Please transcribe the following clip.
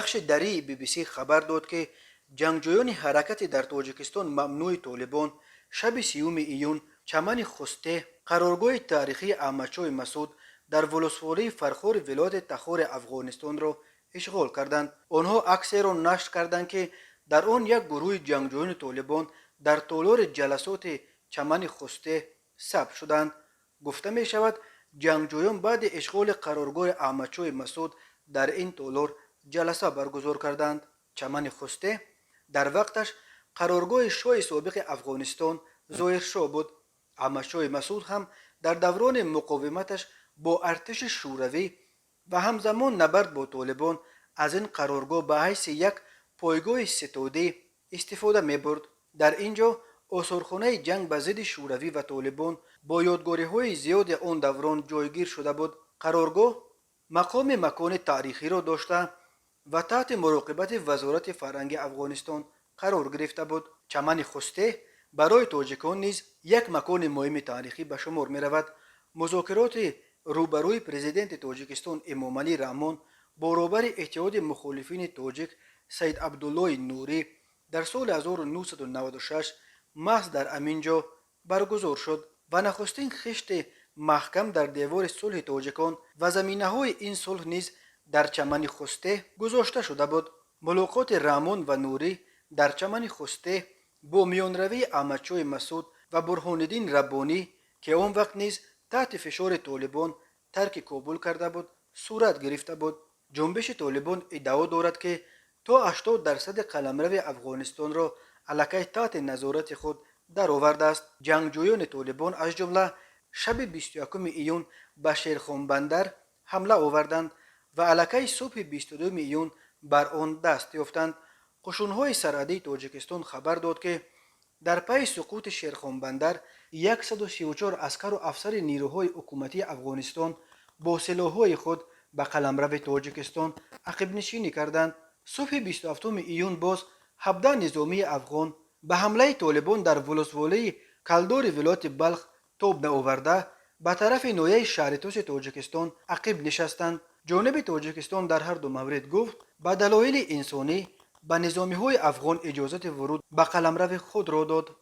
بخش دری بی بی سی خبر داد که جنگجویان حرکت در تاجیکستان ممنوع طالبان شب 30 ایون چمن خسته قرارگاه تاریخی احمدشاه مسعود در ولسوالی فرخار ولایت تخار افغانستان را اشغال کردند. آنها عکسی را نشر کردند که در آن یک گروه جنگجویان طالبان در تالار جلسات چمن خسته ثبت شدند. گفته می شود جنگجویان بعد اشغال قرارگاه احمدشاه مسعود در این تالار جلسه برگزار کردند. چمن خسته در وقتش قرارگاه شاه سابق افغانستان ظاهرشاه بود. احمدشاه مسعود هم در دوران مقاومتش با ارتش شوروی و همزمان نبرد با طالبان از این قرارگاه به حیث یک پایگاه ستاده استفاده می برد. در اینجا آثارخانه جنگ به ضد شوروی و طالبان با یادگاری های زیاد آن دوران جایگیر شده بود. قرارگاه مقام مکان تاریخی را داشته و تحت مراقبت وزارت فرهنگ افغانستان قرار گرفته بود. چمن خسته برای تاجیکان نیز یک مکان مهم تاریخی به شمار می رود. مذاکرات روبروی پرزیدنت تاجیکستان امامعلی رحمان با رهبر اتحاد مخالفین تاجیک سید عبدالله نوری در سال 1996 محض در امینجا برگزار شد و نخستین خشت محکم در دیوار صلح تاجیکان و زمینه های این صلح نیز در چمن خسته گذاشته شده بود. ملاقات رحمان و نوری در چمن خسته با میانروی احمدشاه مسعود و برهان الدین ربانی که آن وقت نیز تحت فشار طالبان ترک کابل کرده بود صورت گرفته بود. جنبش طالبان ادعا دارد که تا 80% قلمرو افغانستان را علیه تحت نظارت خود درآورده است. جنگجویان طالبان از جمله شب 21 ایون به شیرخان بندر حمله آوردند و علیه صبح 22 ایون بر آن دست یافتند. قشونهای سرحدی تاجیکستان خبر داد که در پی سقوط شیرخان بندر 134 اسکر و افسر نیروهای حکومتی افغانستان با سلاح‌های خود به قلمرو تاجیکستان عقب نشینی کردند. صبح 27 ایون باز 17 نظامی افغان به حمله طالبان در ولسوالی کلدار ولایت بلخ تاب نآورده به طرف ناحیه شهرتاش تاجیکستان عقب نشستند. جانب تاجیکستان در هر دو مورد گفت به دلایل انسانی به نظامی‌های افغان اجازه ورود به قلمرو خود را داد.